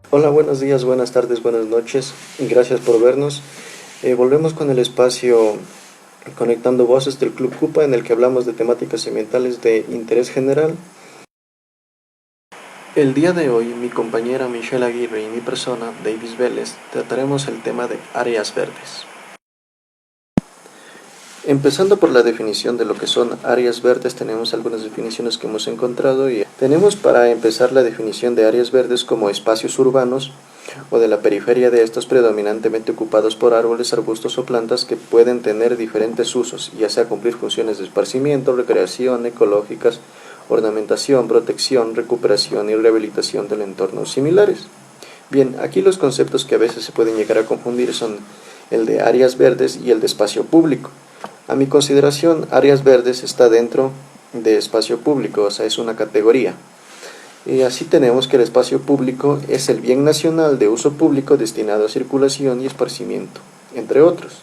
Hola, buenos días, buenas tardes, buenas noches. Gracias por vernos. Volvemos con el espacio Conectando Voces del Club Cupa, en el que hablamos de temáticas ambientales de interés general. El día de hoy, mi compañera Michelle Aguirre y mi persona, Davis Vélez, trataremos el tema de áreas verdes. Empezando por la definición de lo que son áreas verdes, tenemos algunas definiciones que hemos encontrado y tenemos para empezar la definición de áreas verdes como espacios urbanos o de la periferia de estos predominantemente ocupados por árboles, arbustos o plantas que pueden tener diferentes usos, ya sea cumplir funciones de esparcimiento, recreación, ecológicas, ornamentación, protección, recuperación y rehabilitación del entorno similares. Bien, aquí los conceptos que a veces se pueden llegar a confundir son el de áreas verdes y el de espacio público. A mi consideración, áreas verdes está dentro de espacio público, o sea, es una categoría. Y así tenemos que el espacio público es el bien nacional de uso público destinado a circulación y esparcimiento, entre otros.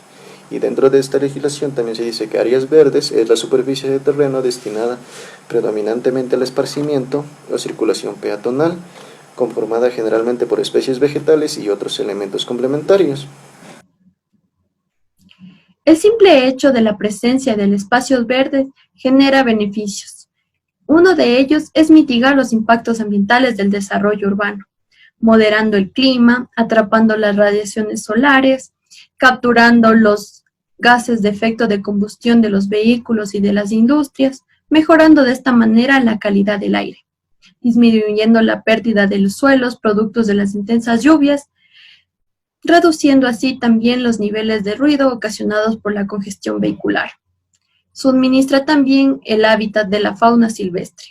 Y dentro de esta legislación también se dice que áreas verdes es la superficie de terreno destinada predominantemente al esparcimiento o circulación peatonal, conformada generalmente por especies vegetales y otros elementos complementarios. El simple hecho de la presencia de espacios verdes genera beneficios. Uno de ellos es mitigar los impactos ambientales del desarrollo urbano, moderando el clima, atrapando las radiaciones solares, capturando los gases de efecto de combustión de los vehículos y de las industrias, mejorando de esta manera la calidad del aire, disminuyendo la pérdida de los suelos productos de las intensas lluvias, reduciendo así también los niveles de ruido ocasionados por la congestión vehicular. Suministra también el hábitat de la fauna silvestre.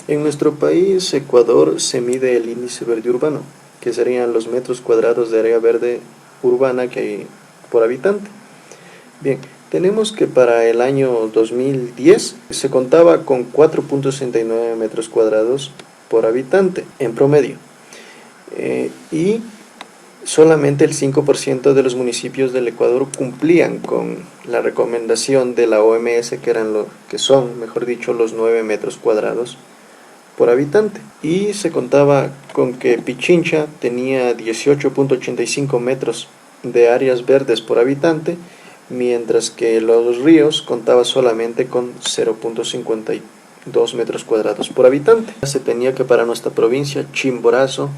En nuestro país, Ecuador, se mide el índice verde urbano, que serían los metros cuadrados de área verde urbana que hay por habitante. Bien, tenemos que para el año 2010 se contaba con 4.69 metros cuadrados por habitante en promedio. Y solamente el 5% de los municipios del Ecuador cumplían con la recomendación de la OMS, que son, mejor dicho, los 9 metros cuadrados por habitante. Y se contaba con que Pichincha tenía 18.85 metros de áreas verdes por habitante, mientras que Los Ríos contaba solamente con 0.52 metros cuadrados por habitante. Se tenía que para nuestra provincia, Chimborazo,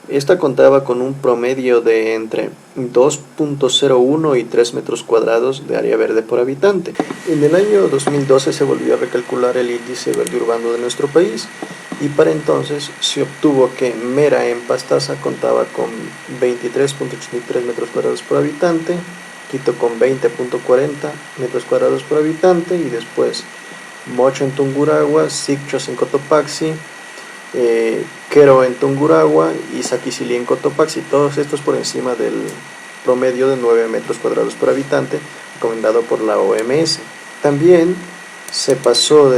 esta contaba con un promedio de entre 2.01 y 3 metros cuadrados de área verde por habitante. En el año 2012 se volvió a recalcular el índice verde urbano de nuestro país y para entonces se obtuvo que Mera en Pastaza contaba con 23.83 metros cuadrados por habitante, Quito con 20.40 metros cuadrados por habitante y después Mocho en Tungurahua, Sicchos en Cotopaxi, Quero en Tungurahua y Saquicilí en Cotopaxi, todos estos por encima del promedio de 9 metros cuadrados por habitante recomendado por la OMS. También se pasó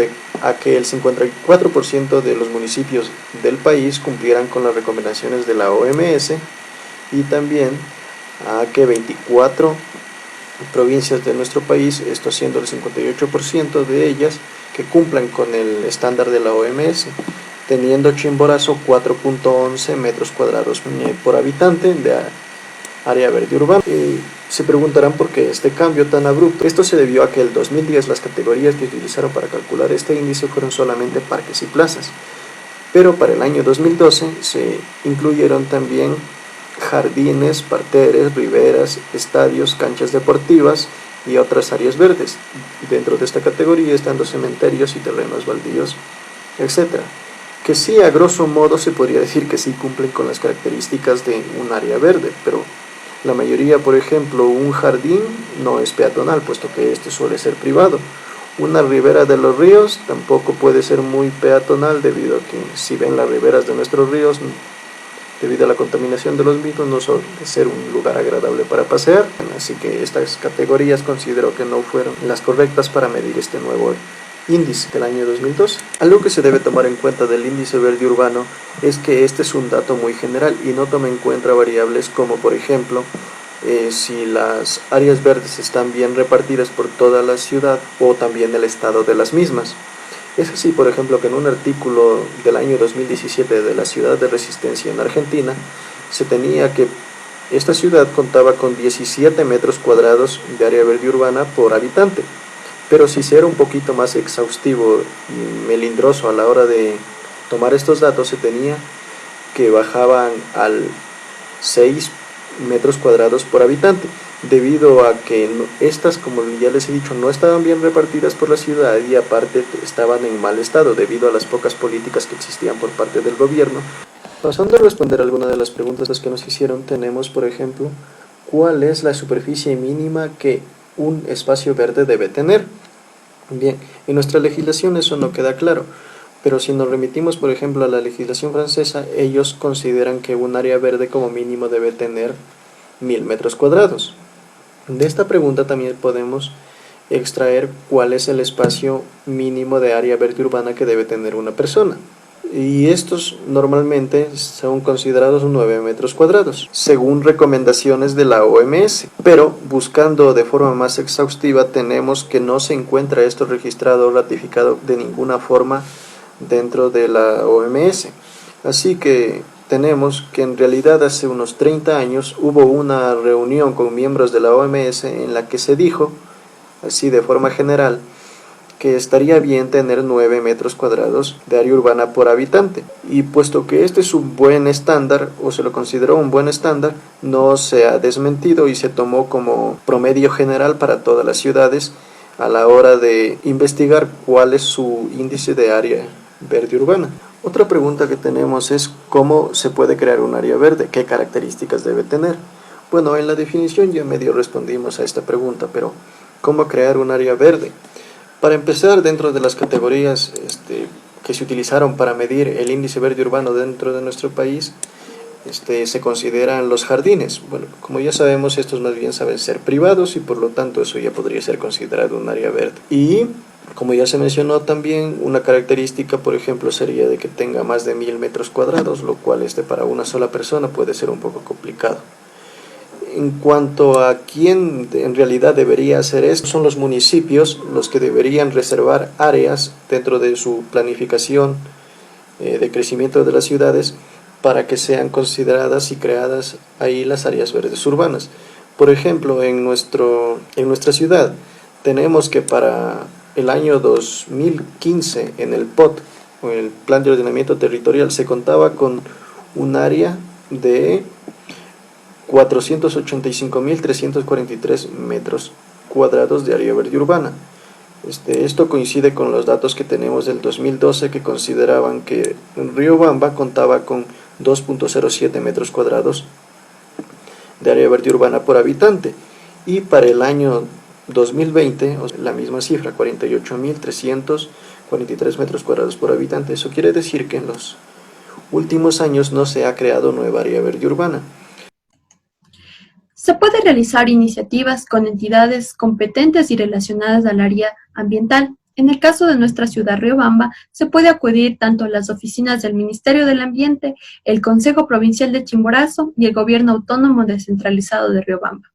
a que el 54% de los municipios del país cumplieran con las recomendaciones de la OMS y también a que 24 provincias de nuestro país, esto siendo el 58% de ellas, que cumplan con el estándar de la OMS, teniendo Chimborazo 4.11 metros cuadrados por habitante de área verde urbana. Se preguntarán por qué este cambio tan abrupto. Esto se debió a que el 2010 las categorías que utilizaron para calcular este índice fueron solamente parques y plazas, pero para el año 2012 se incluyeron también jardines, parterres, riberas, estadios, canchas deportivas y otras áreas verdes. Dentro de esta categoría están los cementerios y terrenos baldíos, etc. Que sí, a grosso modo se podría decir que sí cumplen con las características de un área verde, pero la mayoría, por ejemplo, un jardín no es peatonal, puesto que este suele ser privado. Una ribera de los ríos tampoco puede ser muy peatonal, debido a que si ven las riberas de nuestros ríos, debido a la contaminación de los mismos, no suele ser un lugar agradable para pasear. Así que estas categorías considero que no fueron las correctas para medir este nuevo índice del año 2012. Algo que se debe tomar en cuenta del índice verde urbano es que este es un dato muy general y no toma en cuenta variables como, por ejemplo, si las áreas verdes están bien repartidas por toda la ciudad o también el estado de las mismas. Es así, por ejemplo, que en un artículo del año 2017 de la Ciudad de Resistencia en Argentina, se tenía que esta ciudad contaba con 17 metros cuadrados de área verde urbana por habitante, pero si se era un poquito más exhaustivo y melindroso a la hora de tomar estos datos, se tenía que bajaban al 6 metros cuadrados por habitante, debido a que estas, como ya les he dicho, no estaban bien repartidas por la ciudad y aparte estaban en mal estado debido a las pocas políticas que existían por parte del gobierno. Pasando a responder algunas de las preguntas que nos hicieron, tenemos, por ejemplo, ¿cuál es la superficie mínima que un espacio verde debe tener? Bien, en nuestra legislación eso no queda claro, pero si nos remitimos, por ejemplo, a la legislación francesa, ellos consideran que un área verde como mínimo debe tener 1000 metros cuadrados. De esta pregunta también podemos extraer cuál es el espacio mínimo de área verde urbana que debe tener una persona. Y estos normalmente son considerados 9 metros cuadrados, según recomendaciones de la OMS. Pero buscando de forma más exhaustiva, tenemos que no se encuentra esto registrado o ratificado de ninguna forma dentro de la OMS. Así que tenemos que en realidad hace unos 30 años hubo una reunión con miembros de la OMS en la que se dijo, así de forma general, que estaría bien tener 9 metros cuadrados de área urbana por habitante. Y puesto que este es un buen estándar, o se lo consideró un buen estándar, no se ha desmentido y se tomó como promedio general para todas las ciudades a la hora de investigar cuál es su índice de área verde urbana. Otra pregunta que tenemos es cómo se puede crear un área verde, qué características debe tener. Bueno, en la definición ya medio respondimos a esta pregunta, pero ¿cómo crear un área verde? Para empezar, dentro de las categorías que se utilizaron para medir el índice verde urbano dentro de nuestro país, se consideran los jardines. Bueno, como ya sabemos, estos más bien saben ser privados y por lo tanto eso ya podría ser considerado un área verde. Y como ya se mencionó también, una característica, por ejemplo, sería de que tenga más de 1000 metros cuadrados, lo cual para una sola persona puede ser un poco complicado. En cuanto a quién en realidad debería hacer esto, son los municipios los que deberían reservar áreas dentro de su planificación de crecimiento de las ciudades para que sean consideradas y creadas ahí las áreas verdes urbanas. Por ejemplo, en nuestra ciudad tenemos que para el año 2015 en el POT, o el Plan de Ordenamiento Territorial, se contaba con un área de 485.343 metros cuadrados de área verde urbana. Esto coincide con los datos que tenemos del 2012, que consideraban que Riobamba contaba con 2.07 metros cuadrados de área verde urbana por habitante, y para el año 2020 la misma cifra, 48.343 metros cuadrados por habitante. Eso quiere decir que en los últimos años no se ha creado nueva área verde urbana. Se puede realizar iniciativas con entidades competentes y relacionadas al área ambiental. En el caso de nuestra ciudad Riobamba, se puede acudir tanto a las oficinas del Ministerio del Ambiente, el Consejo Provincial de Chimborazo y el Gobierno Autónomo Descentralizado de Riobamba,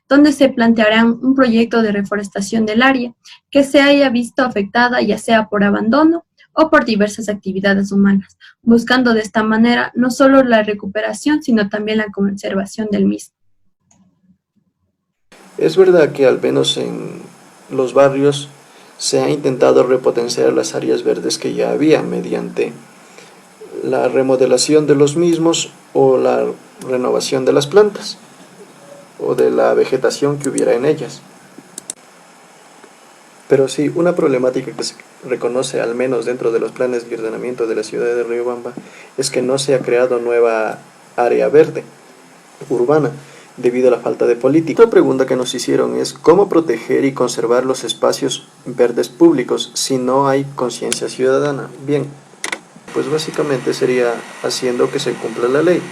donde se plantearán un proyecto de reforestación del área que se haya visto afectada ya sea por abandono o por diversas actividades humanas, buscando de esta manera no solo la recuperación, sino también la conservación del mismo. Es verdad que al menos en los barrios se ha intentado repotenciar las áreas verdes que ya había mediante la remodelación de los mismos o la renovación de las plantas o de la vegetación que hubiera en ellas. Pero sí, una problemática que se reconoce al menos dentro de los planes de ordenamiento de la ciudad de Riobamba es que no se ha creado nueva área verde urbana debido a la falta de política. Otra pregunta que nos hicieron es ¿cómo proteger y conservar los espacios verdes públicos si no hay conciencia ciudadana? Bien, pues básicamente sería haciendo que se cumpla la ley,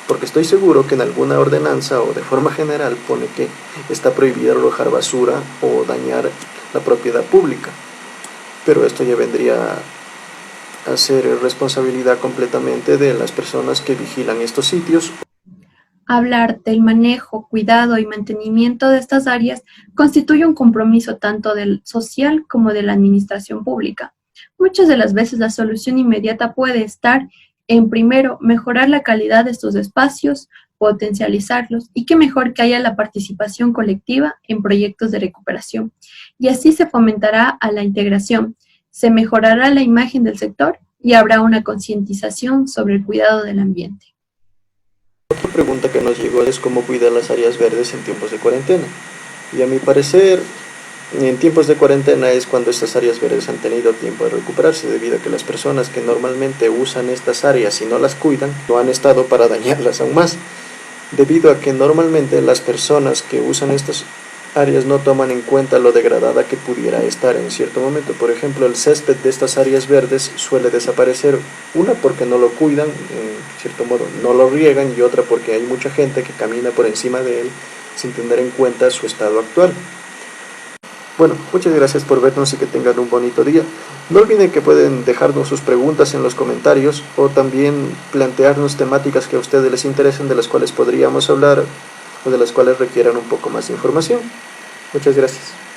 porque estoy seguro que en alguna ordenanza o de forma general pone que está prohibido arrojar basura o dañar la propiedad pública, pero esto ya vendría a ser responsabilidad completamente de las personas que vigilan estos sitios. Hablar del manejo, cuidado y mantenimiento de estas áreas constituye un compromiso tanto del social como de la administración pública. Muchas de las veces la solución inmediata puede estar en, primero, mejorar la calidad de estos espacios, potencializarlos y qué mejor que haya la participación colectiva en proyectos de recuperación. Y así se fomentará a la integración, se mejorará la imagen del sector y habrá una concientización sobre el cuidado del ambiente. Otra pregunta que nos llegó es cómo cuidar las áreas verdes en tiempos de cuarentena. Y a mi parecer, en tiempos de cuarentena es cuando estas áreas verdes han tenido tiempo de recuperarse, debido a que las personas que normalmente usan estas áreas y no las cuidan, no han estado para dañarlas aún más. Debido a que normalmente las personas que usan estas áreas no toman en cuenta lo degradada que pudiera estar en cierto momento. Por ejemplo, el césped de estas áreas verdes suele desaparecer, una porque no lo cuidan, en cierto modo no lo riegan, y otra porque hay mucha gente que camina por encima de él sin tener en cuenta su estado actual. Bueno, muchas gracias por vernos y que tengan un bonito día. No olviden que pueden dejarnos sus preguntas en los comentarios o también plantearnos temáticas que a ustedes les interesen, de las cuales podríamos hablar o de las cuales requieran un poco más de información. Muchas gracias.